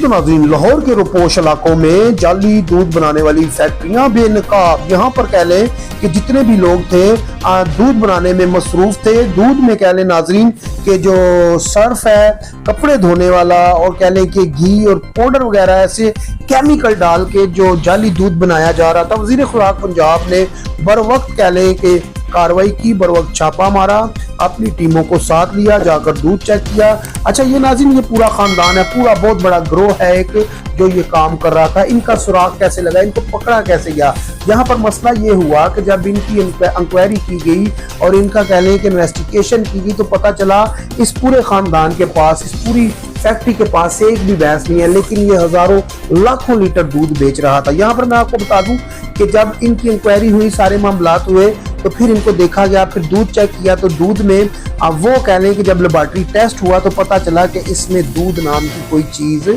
तो नाज़रीन, लाहौर के रुपोश इलाकों में जाली दूध बनाने वाली फैक्ट्रियां बेनकाब। यहाँ पर कह लें कि जितने भी लोग थे दूध बनाने में मसरूफ थे। दूध में कह लें नाज़रीन कि जो सर्फ है, कपड़े धोने वाला, और कह लें कि घी और पाउडर वगैरह ऐसे केमिकल डाल के जो जाली दूध बनाया जा रहा था। वज़ीर खुराक पंजाब ने बर वक्त कह लें कि कार्रवाई की, बर वक्त छापा मारा, अपनी टीमों को साथ लिया, जाकर दूध चेक किया। अच्छा ये नाज़रीन, ये पूरा खानदान है, पूरा बहुत बड़ा ग्रोह है एक जो ये काम कर रहा था। इनका सुराग कैसे लगा, इनको पकड़ा कैसे गया? यहाँ पर मसला ये हुआ कि जब इनकी इंक्वायरी की गई और इनका कह लें कि इन्वेस्टिगेशन की गई तो पता चला इस पूरे खानदान के पास, इस पूरी फैक्ट्री के पास से एक भी भैंस नहीं है, लेकिन ये हजारों लाखों लीटर दूध बेच रहा था। यहाँ पर मैं आपको बता दूं कि जब इनकी इंक्वायरी हुई, सारे मामलात हुए, तो फिर इनको देखा गया, फिर दूध चेक किया तो दूध में अब वो कह लें कि जब लेबॉर्ट्री टेस्ट हुआ तो पता चला कि इसमें दूध नाम की कोई चीज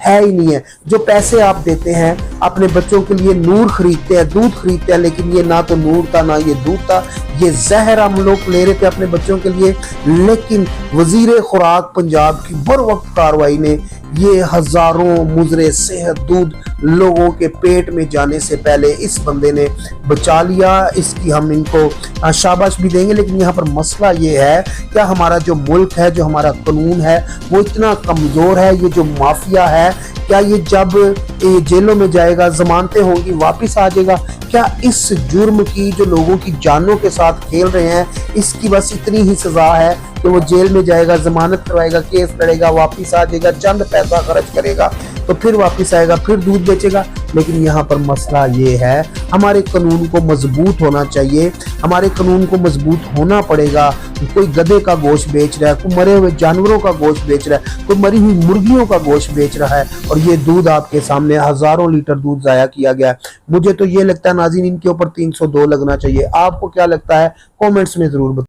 है ही नहीं है। जो पैसे आप देते हैं अपने बच्चों के लिए, नूर खरीदते हैं, दूध खरीदते हैं, लेकिन ये ना तो नूर था ना ये दूध था, ये जहर हम लोग ले रहे थे अपने बच्चों के लिए। लेकिन वजीर खुराक पंजाब की बर वक्त कार्रवाई ने ये हजारों मुजरे सेहत दूध लोगों के पेट में जाने से पहले इस बंदे ने बचा लिया। इसकी हम इनको शाबाश भी देंगे। लेकिन यहाँ पर मसला ये है, क्या हमारा जो मुल्क है, जो हमारा कानून है, वो इतना कमजोर है? ये जो माफिया है, क्या ये जब जेलों में जाएगा, जमानतें होंगी, वापस आ जाएगा? क्या इस जुर्म की, जो लोगों की जानों के साथ खेल रहे हैं, इसकी बस इतनी ही सजा है कि वो जेल में जाएगा, जमानत करवाएगा, केस लड़ेगा, वापस आ जाएगा, चंद पैसा खर्च करेगा तो फिर वापस आएगा, फिर दूध बेचेगा? लेकिन यहाँ पर मसला ये है, हमारे कानून को मजबूत होना चाहिए, हमारे कानून को मजबूत होना पड़ेगा। कोई गधे का गोश्त बेच रहा है, कोई मरे हुए जानवरों का गोश्त बेच रहा है, कोई मरी हुई मुर्गियों का गोश्त बेच रहा है, और ये दूध आपके सामने हजारों लीटर दूध जाया किया गया है। मुझे तो ये लगता है नाज़रीन, इनके ऊपर 302 लगना चाहिए। आपको क्या लगता है? कमेंट्स में जरूर बताइए।